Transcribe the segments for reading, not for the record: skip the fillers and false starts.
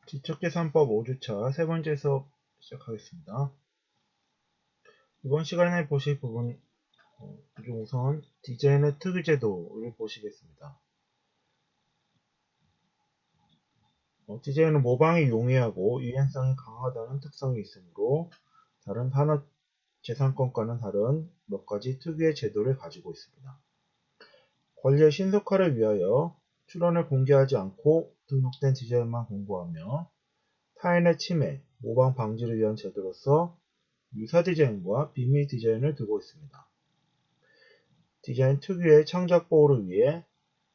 지적재산법 5주차 세 번째 수업 시작하겠습니다. 이번 시간에 보실 부분 중 우선 디자인의 특유제도를 보시겠습니다. 디자인은 모방이 용이하고 유연성이 강하다는 특성이 있으므로 다른 산업재산권과는 다른 몇 가지 특유의 제도를 가지고 있습니다. 권리의 신속화를 위하여 출원을 공개하지 않고 등록된 디자인만 공고하며 타인의 침해, 모방 방지를 위한 제도로서 유사 디자인과 비밀 디자인을 두고 있습니다. 디자인 특유의 창작 보호를 위해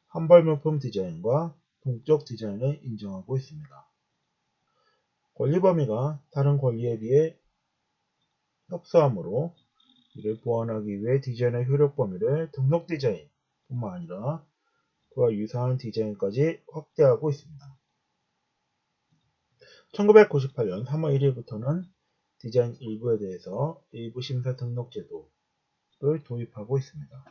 한벌명품 디자인과 동적 디자인을 인정하고 있습니다. 권리 범위가 다른 권리에 비해 협소하므로 이를 보완하기 위해 디자인의 효력 범위를 등록 디자인 뿐만 아니라 그와 유사한 디자인까지 확대하고 있습니다. 1998년 3월 1일부터는 디자인 일부에 대해서 일부 심사 등록 제도를 도입하고 있습니다.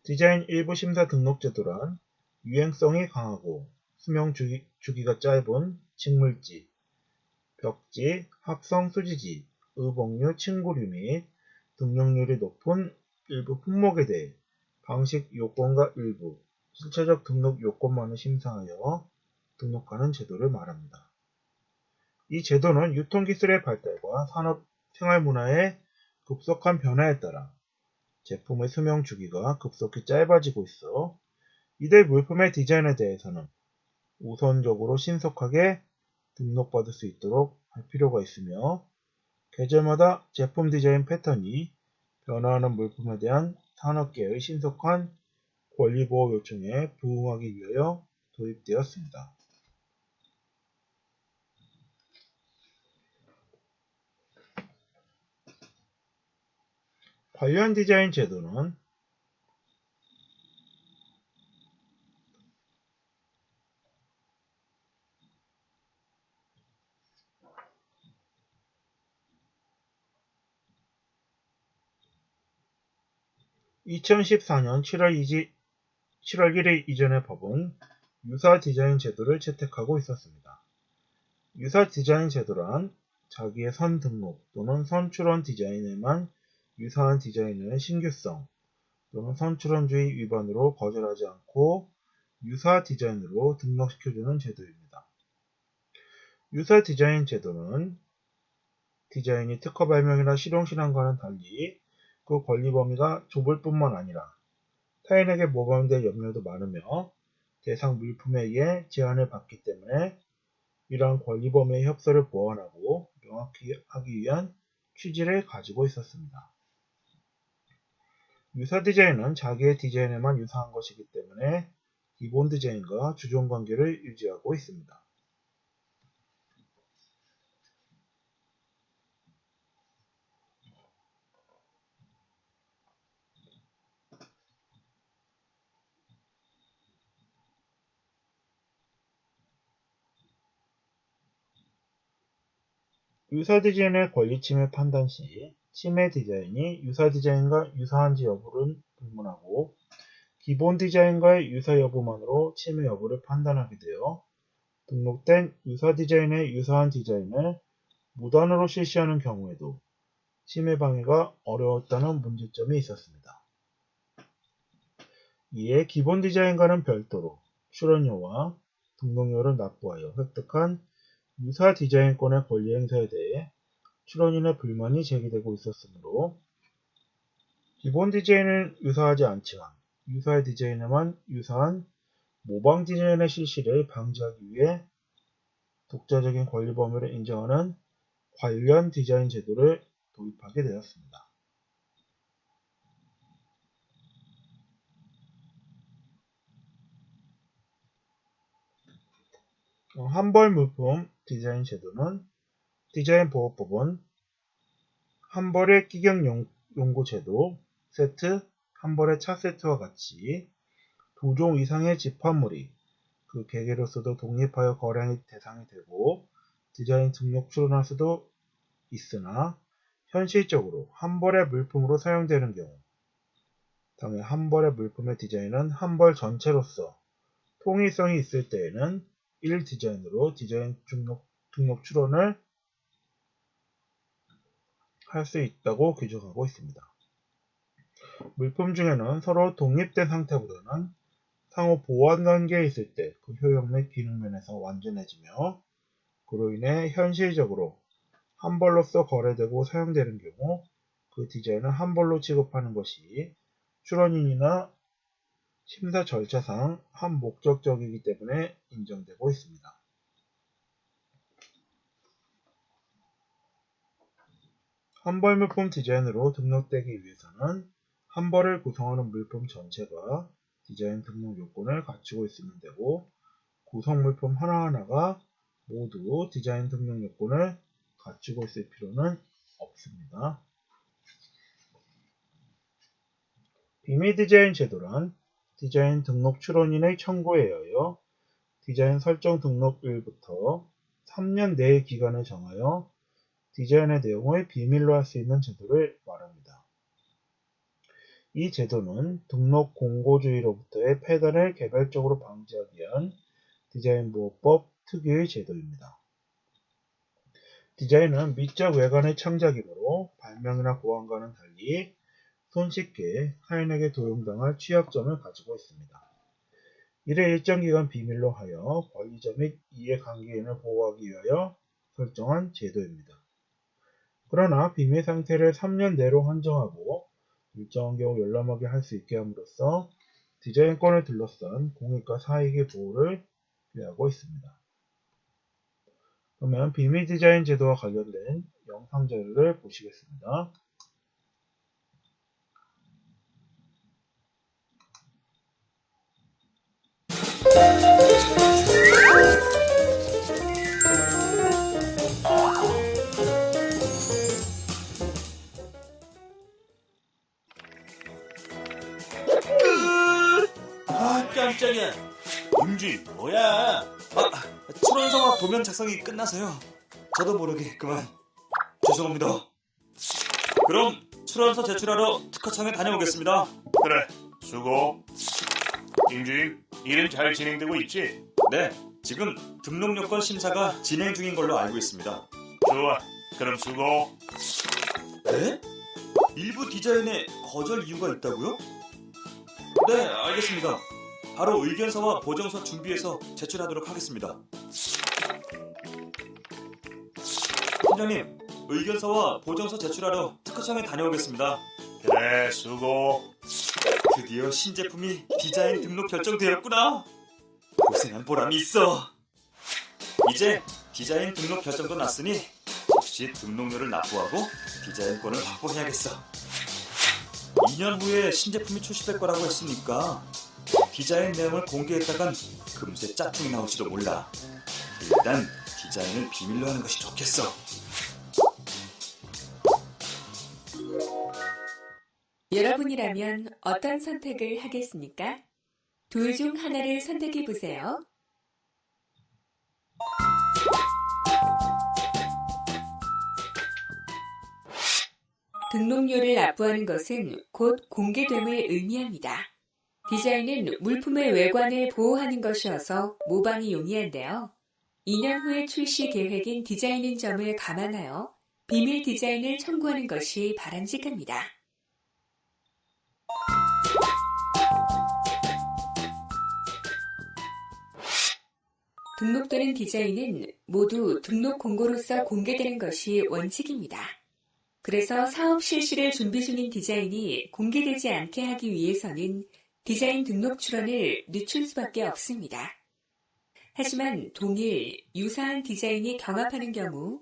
디자인 일부 심사 등록 제도란 유행성이 강하고 수명 주기가 짧은 직물지, 벽지, 합성 수지지, 의복류, 침구류 및 등록률이 높은 일부 품목에 대해 방식 요건과 일부 실체적 등록 요건만을 심사하여 등록하는 제도를 말합니다. 이 제도는 유통기술의 발달과 산업 생활문화의 급속한 변화에 따라 제품의 수명 주기가 급속히 짧아지고 있어 이들 물품의 디자인에 대해서는 우선적으로 신속하게 등록받을 수 있도록 할 필요가 있으며 계절마다 제품 디자인 패턴이 변화하는 물품에 대한 산업계의 신속한 권리보호 요청에 부응하기 위하여 도입되었습니다. 관련 디자인 제도는 2014년 7월 1일 이전의 법은 유사 디자인 제도를 채택하고 있었습니다. 유사 디자인 제도란 자기의 선 등록 또는 선 출원 디자인에만 유사한 디자인을 신규성 또는 선출원주의 위반으로 거절하지 않고 유사 디자인으로 등록시켜주는 제도입니다. 유사 디자인 제도는 디자인이 특허 발명이나 실용실험과는 달리 그 권리 범위가 좁을 뿐만 아니라 타인에게 모방될 염려도 많으며 대상 물품에 의해 제한을 받기 때문에 이러한 권리 범위의 협소를 보완하고 명확히 하기 위한 취지를 가지고 있었습니다. 유사 디자인은 자기의 디자인에만 유사한 것이기 때문에 기본 디자인과 주종 관계를 유지하고 있습니다. 유사 디자인의 권리 침해 판단 시 침해 디자인이 유사 디자인과 유사한지 여부를 불문하고 기본 디자인과의 유사 여부만으로 침해 여부를 판단하게 되어 등록된 유사 디자인의 유사한 디자인을 무단으로 실시하는 경우에도 침해 방해가 어려웠다는 문제점이 있었습니다. 이에 기본 디자인과는 별도로 출원료와 등록료를 납부하여 획득한 유사 디자인권의 권리 행사에 대해 출원인의 불만이 제기되고 있었으므로 기본 디자인은 유사하지 않지만 유사의 디자인에만 유사한 모방 디자인의 실시를 방지하기 위해 독자적인 권리 범위를 인정하는 관련 디자인 제도를 도입하게 되었습니다. 한벌 물품 디자인 제도는 디자인 보호법은 한벌의 끼경 용고 제도, 세트, 한벌의 차 세트와 같이 두 종 이상의 집합물이 그 개개로서도 독립하여 거래 대상이 되고 디자인 등록 출원할 수도 있으나 현실적으로 한벌의 물품으로 사용되는 경우 당해 한벌의 물품의 디자인은 한벌 전체로서 홍의성이 있을 때에는 1 디자인으로 디자인 등록 출원을 할 수 있다고 규정하고 있습니다. 물품 중에는 서로 독립된 상태보다는 상호 보완 관계에 있을 때 그 효용 및 기능 면에서 완전해지며 그로 인해 현실적으로 한 벌로서 거래되고 사용되는 경우 그 디자인을 한 벌로 취급하는 것이 출원인이나 심사 절차상 한 목적적이기 때문에 인정되고 있습니다. 한벌 물품 디자인으로 등록되기 위해서는 한벌을 구성하는 물품 전체가 디자인 등록 요건을 갖추고 있으면 되고 구성 물품 하나하나가 모두 디자인 등록 요건을 갖추고 있을 필요는 없습니다. 비밀 디자인 제도란 디자인 등록 출원인의 청구에 의하여 디자인 설정 등록일부터 3년 내의 기간을 정하여 디자인의 내용을 비밀로 할 수 있는 제도를 말합니다. 이 제도는 등록 공고주의로부터의 폐단을 개별적으로 방지하기 위한 디자인보호법 특유의 제도입니다. 디자인은 미적 외관의 창작이므로 발명이나 고안과는 달리 손쉽게 타인에게 도용당할 취약점을 가지고 있습니다. 이를 일정 기간 비밀로 하여 권리자 및 이해관계인을 보호하기 위하여 설정한 제도입니다. 그러나 비밀 상태를 3년 내로 한정하고 일정한 경우 열람하게 할 수 있게 함으로써 디자인권을 둘러싼 공익과 사익의 보호를 기하고 있습니다. 그러면 비밀 디자인 제도와 관련된 영상 자료를 보시겠습니다. 깜짝이야. 임주인 뭐야? 출원서와 도면 작성이 끝나서요. 저도 모르게 그만. 죄송합니다. 그럼 출원서 제출하러 특허청에 다녀오겠습니다. 그래, 수고. 임주인, 일은 잘 진행되고 있지? 네, 지금 등록 요건 심사가 진행 중인 걸로 알고 있습니다. 좋아, 그럼 수고. 네? 일부 디자인에 거절 이유가 있다고요? 네, 알겠습니다. 바로 의견서와 보정서 준비해서 제출하도록 하겠습니다. 팀장님, 의견서와 보정서 제출하러 특허청에 다녀오겠습니다. 그래, 수고. 드디어 신제품이 디자인 등록 결정되었구나. 고생한 보람이 있어. 이제 디자인 등록 결정도 났으니 즉시 등록료를 납부하고 디자인권을 확보해야겠어. 2년 후에 신제품이 출시될 거라고 했으니까 디자인 내용을 공개했다간 금세 짝퉁이 나올지도 몰라. 일단 디자인을 비밀로 하는 것이 좋겠어. 여러분이라면 어떤 선택을 하겠습니까? 둘 중 하나를 선택해 보세요. 등록료를 납부하는 것은 곧 공개됨을 의미합니다. 디자인은 물품의 외관을 보호하는 것이어서 모방이 용이한데요. 2년 후에 출시 계획인 디자인인 점을 감안하여 비밀 디자인을 청구하는 것이 바람직합니다. 등록되는 디자인은 모두 등록 공고로서 공개되는 것이 원칙입니다. 그래서 사업 실시를 준비 중인 디자인이 공개되지 않게 하기 위해서는 디자인 등록 출원을 늦출 수밖에 없습니다. 하지만 동일, 유사한 디자인이 경합하는 경우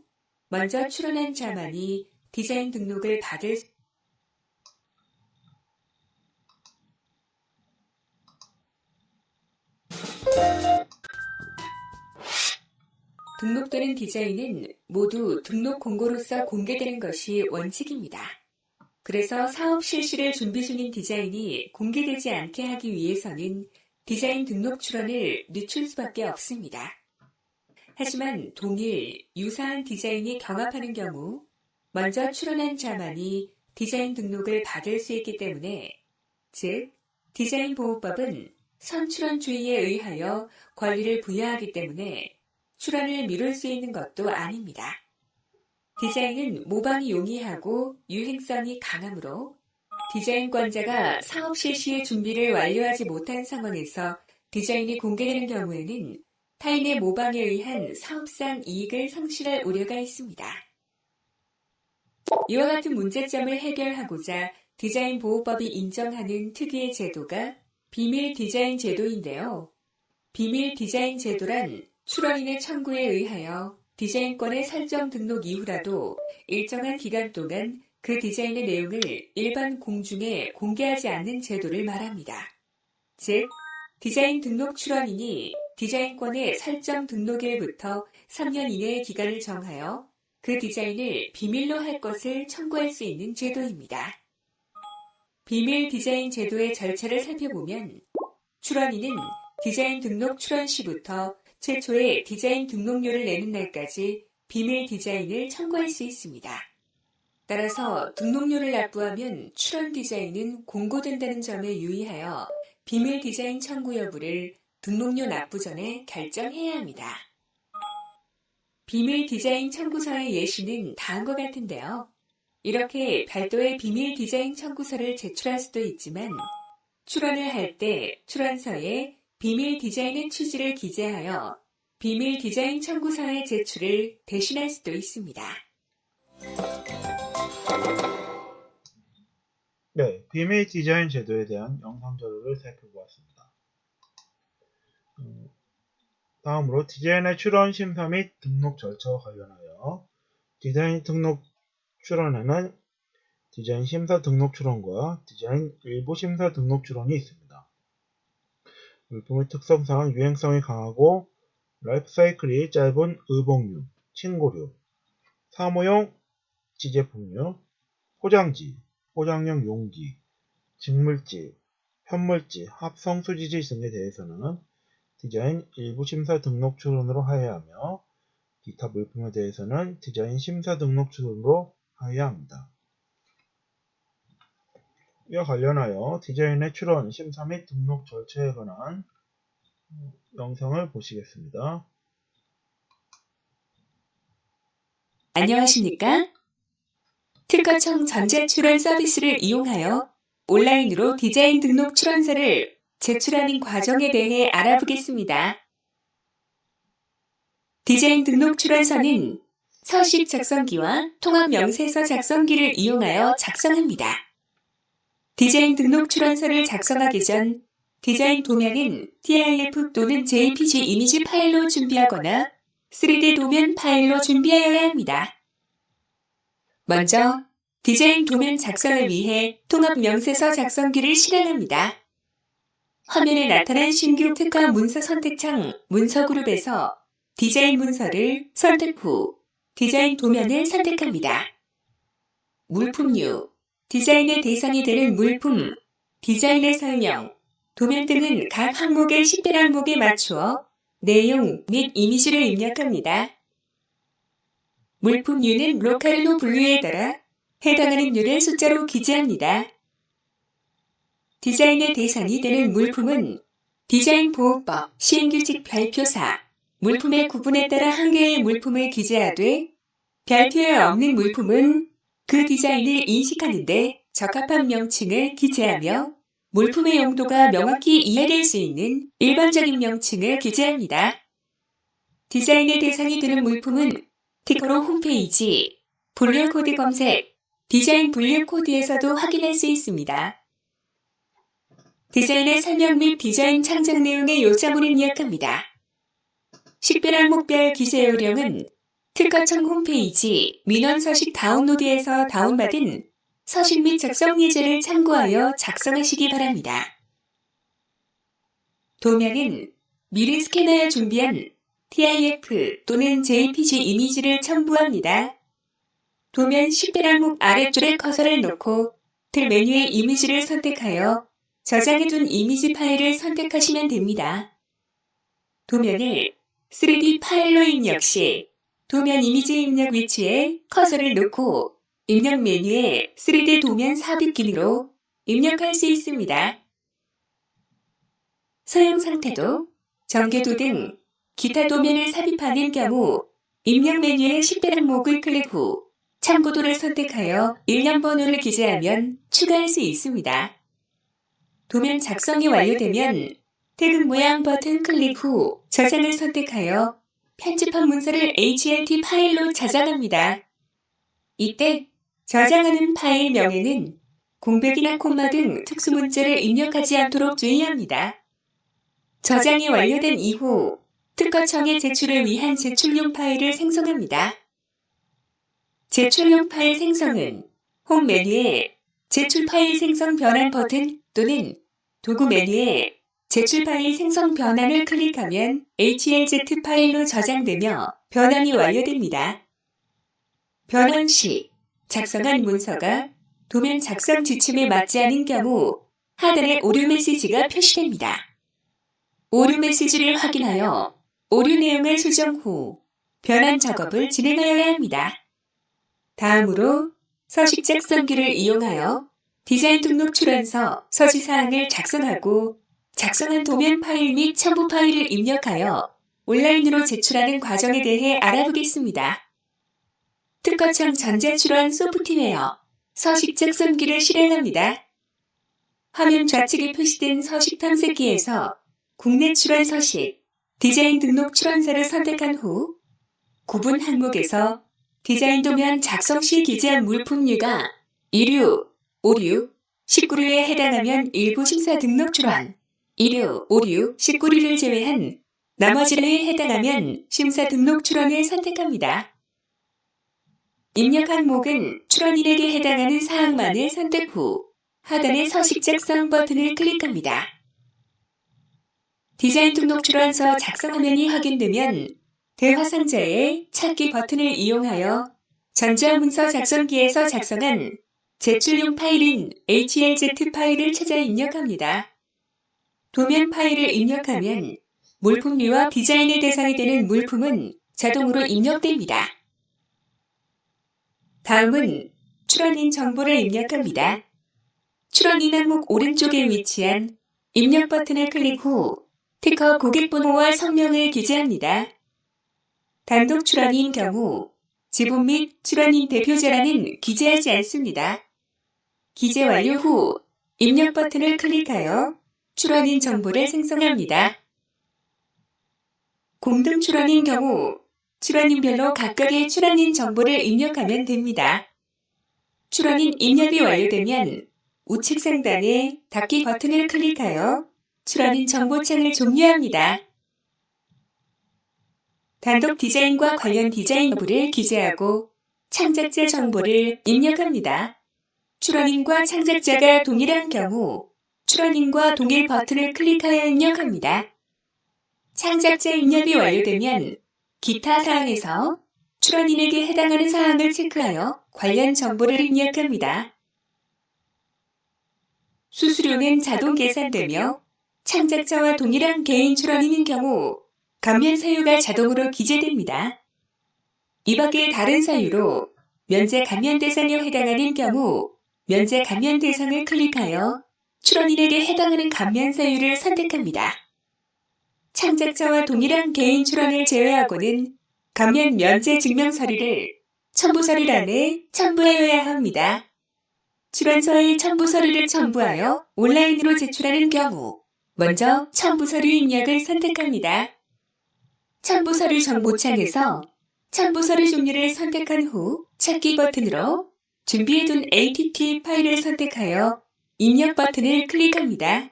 먼저 출원한 자만이 디자인 등록을 받을 등록되는 디자인은 모두 등록 공고로서 공개되는 것이 원칙입니다. 그래서 사업 실시를 준비 중인 디자인이 공개되지 않게 하기 위해서는 디자인 등록 출원을 늦출 수밖에 없습니다. 하지만 동일, 유사한 디자인이 경합하는 경우 먼저 출원한 자만이 디자인 등록을 받을 수 있기 때문에, 즉, 디자인 보호법은 선출원주의에 의하여 권리를 부여하기 때문에 출원을 미룰 수 있는 것도 아닙니다. 디자인은 모방이 용이하고 유행성이 강하므로 디자인권자가 사업 실시의 준비를 완료하지 못한 상황에서 디자인이 공개되는 경우에는 타인의 모방에 의한 사업상 이익을 상실할 우려가 있습니다. 이와 같은 문제점을 해결하고자 디자인 보호법이 인정하는 특유의 제도가 비밀 디자인 제도인데요. 비밀 디자인 제도란 출원인의 청구에 의하여 디자인권의 설정 등록 이후라도 일정한 기간 동안 그 디자인의 내용을 일반 공중에 공개하지 않는 제도를 말합니다. 즉, 디자인 등록 출원인이 디자인권의 설정 등록일부터 3년 이내의 기간을 정하여 그 디자인을 비밀로 할 것을 청구할 수 있는 제도입니다. 비밀 디자인 제도의 절차를 살펴보면 출원인은 디자인 등록 출원 시부터 최초의 디자인 등록료를 내는 날까지 비밀 디자인을 청구할 수 있습니다. 따라서 등록료를 납부하면 출원 디자인은 공고된다는 점에 유의하여 비밀 디자인 청구 여부를 등록료 납부 전에 결정해야 합니다. 비밀 디자인 청구서의 예시는 다음과 같은데요. 이렇게 별도의 비밀 디자인 청구서를 제출할 수도 있지만 출원을 할 때 출원서에 비밀 디자인의 취지를 기재하여 비밀 디자인 청구서의 제출을 대신할 수도 있습니다. 네, 비밀 디자인 제도에 대한 영상 자료를 살펴보았습니다. 다음으로 디자인의 출원 심사 및 등록 절차와 관련하여 디자인 등록 출원에는 디자인 심사 등록 출원과 디자인 일부 심사 등록 출원이 있습니다. 물품의 특성상 유행성이 강하고 라이프 사이클이 짧은 의복류, 친고류, 사무용 지제품류, 포장지, 포장용 용기, 직물지, 편물지, 합성수지지 등에 대해서는 디자인 일부 심사 등록 출원으로 하여야 하며 기타 물품에 대해서는 디자인 심사 등록 출원으로 하여야 합니다. 이와 관련하여 디자인의 출원, 심사 및 등록 절차에 관한 영상을 보시겠습니다. 안녕하십니까? 특허청 전자출원 서비스를 이용하여 온라인으로 디자인 등록 출원서를 제출하는 과정에 대해 알아보겠습니다. 디자인 등록 출원서는 서식 작성기와 통합 명세서 작성기를 이용하여 작성합니다. 디자인 등록 출원서를 작성하기 전 디자인 도면은 TIF 또는 JPG 이미지 파일로 준비하거나 3D 도면 파일로 준비하여야 합니다. 먼저 디자인 도면 작성을 위해 통합 명세서 작성기를 실행합니다. 화면에 나타난 신규 특화 문서 선택창 문서 그룹에서 디자인 문서를 선택 후 디자인 도면을 선택합니다. 물품류, 디자인의 대상이 되는 물품, 디자인의 설명, 도면 등은 각 항목의 식별 항목에 맞추어 내용 및 이미지를 입력합니다. 물품류는 로컬로 분류에 따라 해당하는 류를 숫자로 기재합니다. 디자인의 대상이 되는 물품은 디자인 보호법, 시행규칙 별표사, 물품의 구분에 따라 한 개의 물품을 기재하되 별표에 없는 물품은 그 디자인을 인식하는데 적합한 명칭을 기재하며 물품의 용도가 명확히 이해될 수 있는 일반적인 명칭을 기재합니다. 디자인의 대상이 되는 물품은 티커로 홈페이지, 분류 코드 검색, 디자인 분류 코드에서도 확인할 수 있습니다. 디자인의 설명 및 디자인 창작 내용의 요자문을 입력합니다. 식별 항목별 기재 요령은 특허청 홈페이지 민원 서식 다운로드에서 다운받은 서식 및 작성 예제를 참고하여 작성하시기 바랍니다. 도면은 미리 스캐너에 준비한 TIF 또는 JPG 이미지를 첨부합니다. 도면 식별 항목 아래줄에 커서를 놓고 틀 메뉴의 이미지를 선택하여 저장해둔 이미지 파일을 선택하시면 됩니다. 도면을 3D 파일로 입력 시 도면 이미지 입력 위치에 커서를 놓고 입력 메뉴에 3D 도면 삽입 기능으로 입력할 수 있습니다. 사용 상태도, 전개도 등 기타 도면을 삽입하는 경우 입력 메뉴의 10배 항목을 클릭 후 참고도를 선택하여 일련 번호를 기재하면 추가할 수 있습니다. 도면 작성이 완료되면 태그 모양 버튼 클릭 후 저장을 선택하여 편집한 문서를 HLT 파일로 저장합니다. 이때 저장하는 파일 명에는 공백이나 콤마 등 특수 문자를 입력하지 않도록 주의합니다. 저장이 완료된 이후 특허청에 제출을 위한 제출용 파일을 생성합니다. 제출용 파일 생성은 홈 메뉴에 제출 파일 생성 변환 버튼 또는 도구 메뉴에 제출 파일 생성 변환을 클릭하면 HLZ 파일로 저장되며 변환이 완료됩니다. 변환 시 작성한 문서가 도면 작성 지침에 맞지 않은 경우 하단에 오류 메시지가 표시됩니다. 오류 메시지를 확인하여 오류 내용을 수정 후 변환 작업을 진행하여야 합니다. 다음으로 서식 작성기를 이용하여 디자인 등록 출원서 서지사항을 작성하고 작성한 도면 파일 및 첨부 파일을 입력하여 온라인으로 제출하는 과정에 대해 알아보겠습니다. 특허청 전자출원 소프트웨어 서식 작성기를 실행합니다. 화면 좌측에 표시된 서식 탐색기에서 국내 출원 서식, 디자인 등록 출원서를 선택한 후 구분 항목에서 디자인 도면 작성 시 기재한 물품류가 이류, 오류, 19류에 해당하면 일부 심사 등록 출원, 이류, 오류, 19류를 제외한 나머지류에 해당하면 심사 등록 출원을 선택합니다. 입력 항목은 출원인에게 해당하는 사항만을 선택 후 하단의 서식 작성 버튼을 클릭합니다. 디자인 등록 출원서 작성 화면이 확인되면 대화 상자의 찾기 버튼을 이용하여 전자문서 작성기에서 작성한 제출용 파일인 HLZ 파일을 찾아 입력합니다. 도면 파일을 입력하면 물품류와 디자인의 대상이 되는 물품은 자동으로 입력됩니다. 다음은 출원인 정보를 입력합니다. 출원인 항목 오른쪽에 위치한 입력 버튼을 클릭 후 특허 고객번호와 성명을 기재합니다. 단독 출원인 경우 지분 및 출원인 대표자라는 기재하지 않습니다. 기재 완료 후 입력 버튼을 클릭하여 출원인 정보를 생성합니다. 공동 출원인 경우 출원인별로 각각의 출원인 정보를 입력하면 됩니다. 출원인 입력이 완료되면 우측 상단에 닫기 버튼을 클릭하여 출원인 정보창을 종료합니다. 단독 디자인과 관련 디자인 여부를 기재하고 창작자 정보를 입력합니다. 출원인과 창작자가 동일한 경우 출원인과 동일 버튼을 클릭하여 입력합니다. 창작자 입력이 완료되면 기타 사항에서 출원인에게 해당하는 사항을 체크하여 관련 정보를 입력합니다. 수수료는 자동 계산되며 창작자와 동일한 개인 출원인인 경우 감면 사유가 자동으로 기재됩니다. 이 밖에 다른 사유로 면제 감면 대상에 해당하는 경우 면제 감면 대상을 클릭하여 출원인에게 해당하는 감면 사유를 선택합니다. 창작자와 동일한 개인 출원을 제외하고는 감면 면제 증명 서류를 첨부 서류란에 첨부하여야 합니다. 출원서의 첨부 서류를 첨부하여 온라인으로 제출하는 경우 먼저 첨부 서류 입력을 선택합니다. 첨부 서류 정보창에서 첨부 서류 종류를 선택한 후 찾기 버튼으로 준비해둔 ATT 파일을 선택하여 입력 버튼을 클릭합니다.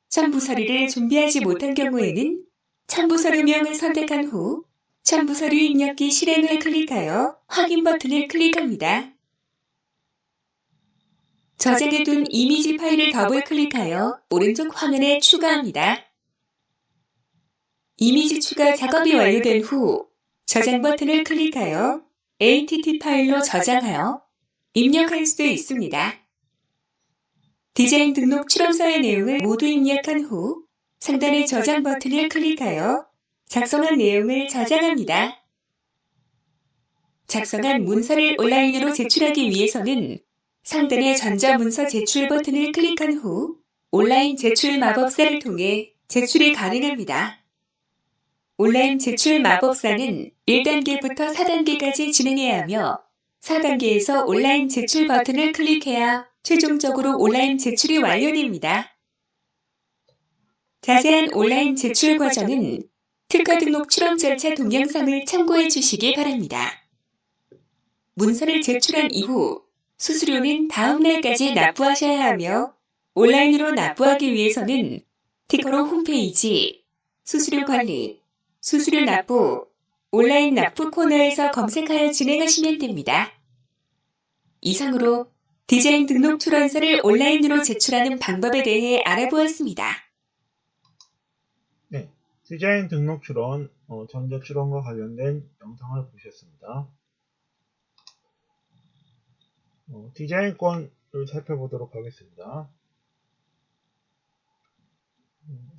첨부 서류를 준비하지 못한 경우에는 첨부 서류명을 선택한 후 첨부 서류 입력기 실행을 클릭하여 확인 버튼을 클릭합니다. 저장해둔 이미지 파일을 더블 클릭하여 오른쪽 화면에 추가합니다. 이미지 추가 작업이 완료된 후 저장 버튼을 클릭하여 ATT 파일로 저장하여 입력할 수도 있습니다. 디자인 등록 출원서의 내용을 모두 입력한 후 상단의 저장 버튼을 클릭하여 작성한 내용을 저장합니다. 작성한 문서를 온라인으로 제출하기 위해서는 상단의 전자문서 제출 버튼을 클릭한 후 온라인 제출 마법사를 통해 제출이 가능합니다. 온라인 제출 마법사는 1단계부터 4단계까지 진행해야 하며 4단계에서 온라인 제출 버튼을 클릭해야 최종적으로 온라인 제출이 완료됩니다. 자세한 온라인 제출 과정은 특가 등록 출원 절차 동영상을 참고해 주시기 바랍니다. 문서를 제출한 이후 수수료는 다음 날까지 납부하셔야 하며 온라인으로 납부하기 위해서는 티커로 홈페이지 수수료 관리, 수수료 납부, 온라인 납부 코너에서 검색하여 진행하시면 됩니다. 이상으로 디자인 등록 출원서를 온라인으로 제출하는 방법에 대해 알아보았습니다. 네, 디자인 등록 출원, 전자 출원과 관련된 영상을 보셨습니다. 디자인권을 살펴보도록 하겠습니다.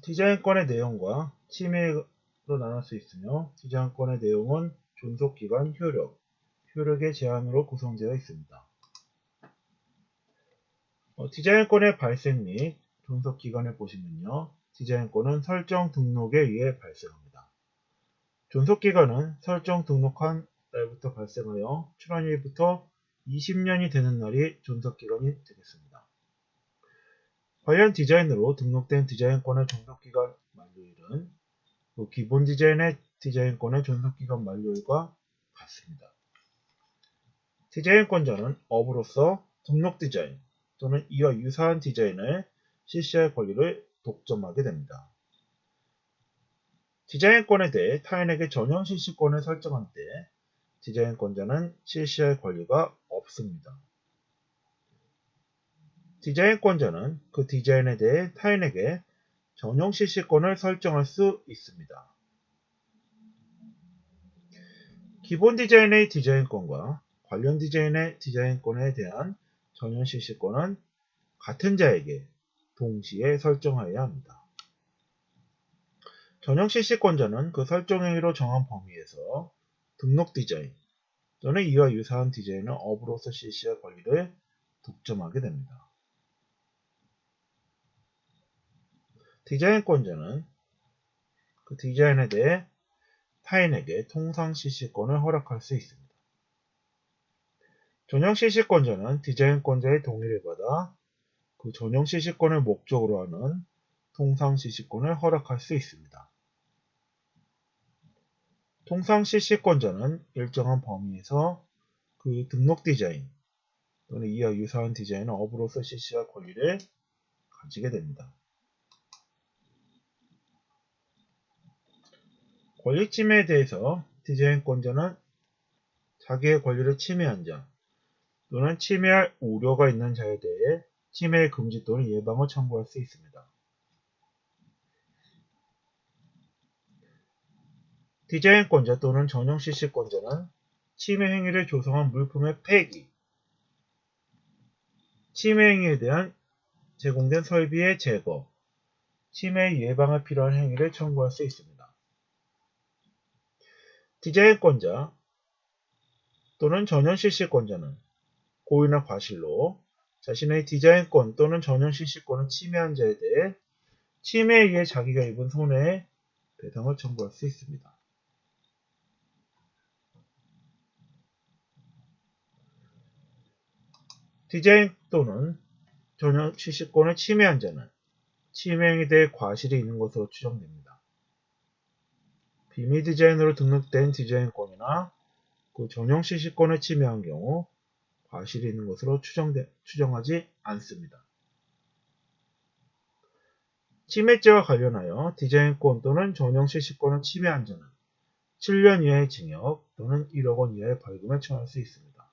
디자인권의 내용과 침해로 나눌 수 있으며 디자인권의 내용은 존속기간, 효력의 제한으로 구성되어 있습니다. 디자인권의 발생 및 존속기간을 보시면요. 디자인권은 설정 등록에 의해 발생합니다. 존속기간은 설정 등록한 날부터 발생하여 출원일부터 20년이 되는 날이 존속기간이 되겠습니다. 관련 디자인으로 등록된 디자인권의 존속기간 만료일은 기본 디자인의 디자인권의 존속기간 만료일과 같습니다. 디자인권자는 업으로서 등록 디자인 또는 이와 유사한 디자인을 실시할 권리를 독점하게 됩니다. 디자인권에 대해 타인에게 전용 실시권을 설정할 때 디자인권자는 실시할 권리가 없습니다. 디자인권자는 그 디자인에 대해 타인에게 전용 실시권을 설정할 수 있습니다. 기본 디자인의 디자인권과 관련 디자인의 디자인권에 대한 전용 실시권은 같은 자에게 동시에 설정하여야 합니다. 전용 실시권자는 그 설정 행위로 정한 범위에서 등록 디자인 또는 이와 유사한 디자인을 업으로서 실시할 권리를 독점하게 됩니다. 디자인권자는 그 디자인에 대해 타인에게 통상 실시권을 허락할 수 있습니다. 전용 실시권자는 디자인권자의 동의를 받아 그 전용 실시권을 목적으로 하는 통상 실시권을 허락할 수 있습니다. 통상 실시권자는 일정한 범위에서 그 등록 디자인 또는 이와 유사한 디자인을 업으로서 실시할 권리를 가지게 됩니다. 권리 침해에 대해서 디자인권자는 자기의 권리를 침해한 자 또는 침해할 우려가 있는 자에 대해 침해 금지 또는 예방을 청구할 수 있습니다. 디자인권자 또는 전용 실시권자는 침해 행위를 조성한 물품의 폐기, 침해 행위에 대한 제공된 설비의 제거, 침해 예방에 필요한 행위를 청구할 수 있습니다. 디자인권자 또는 전용 실시권자는 고의나 과실로 자신의 디자인권 또는 전용 실시권을 침해한 자에 대해 침해에 의해 자기가 입은 손해의 배상을 청구할 수 있습니다. 디자인 또는 전용 실시권을 침해한 자는 침해 행위에 대해 과실이 있는 것으로 추정됩니다. 비밀 디자인으로 등록된 디자인권이나 그 전용 실시권을 침해한 경우 과실이 있는 것으로 추정하지 않습니다. 침해죄와 관련하여 디자인권 또는 전용 실시권을 침해한 자는 7년 이하의 징역 또는 1억 원 이하의 벌금에 처할 수 있습니다.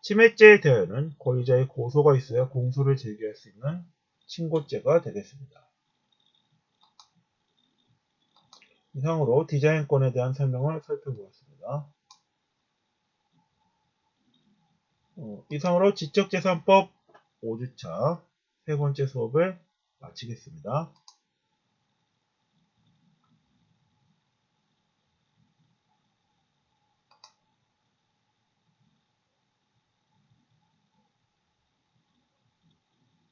침해죄에 대하여는 권리자의 고소가 있어야 공소를 제기할 수 있는 신고죄가 되겠습니다. 이상으로 디자인권에 대한 설명을 살펴보았습니다. 이상으로 지적재산법 5주차 세 번째 수업을 마치겠습니다.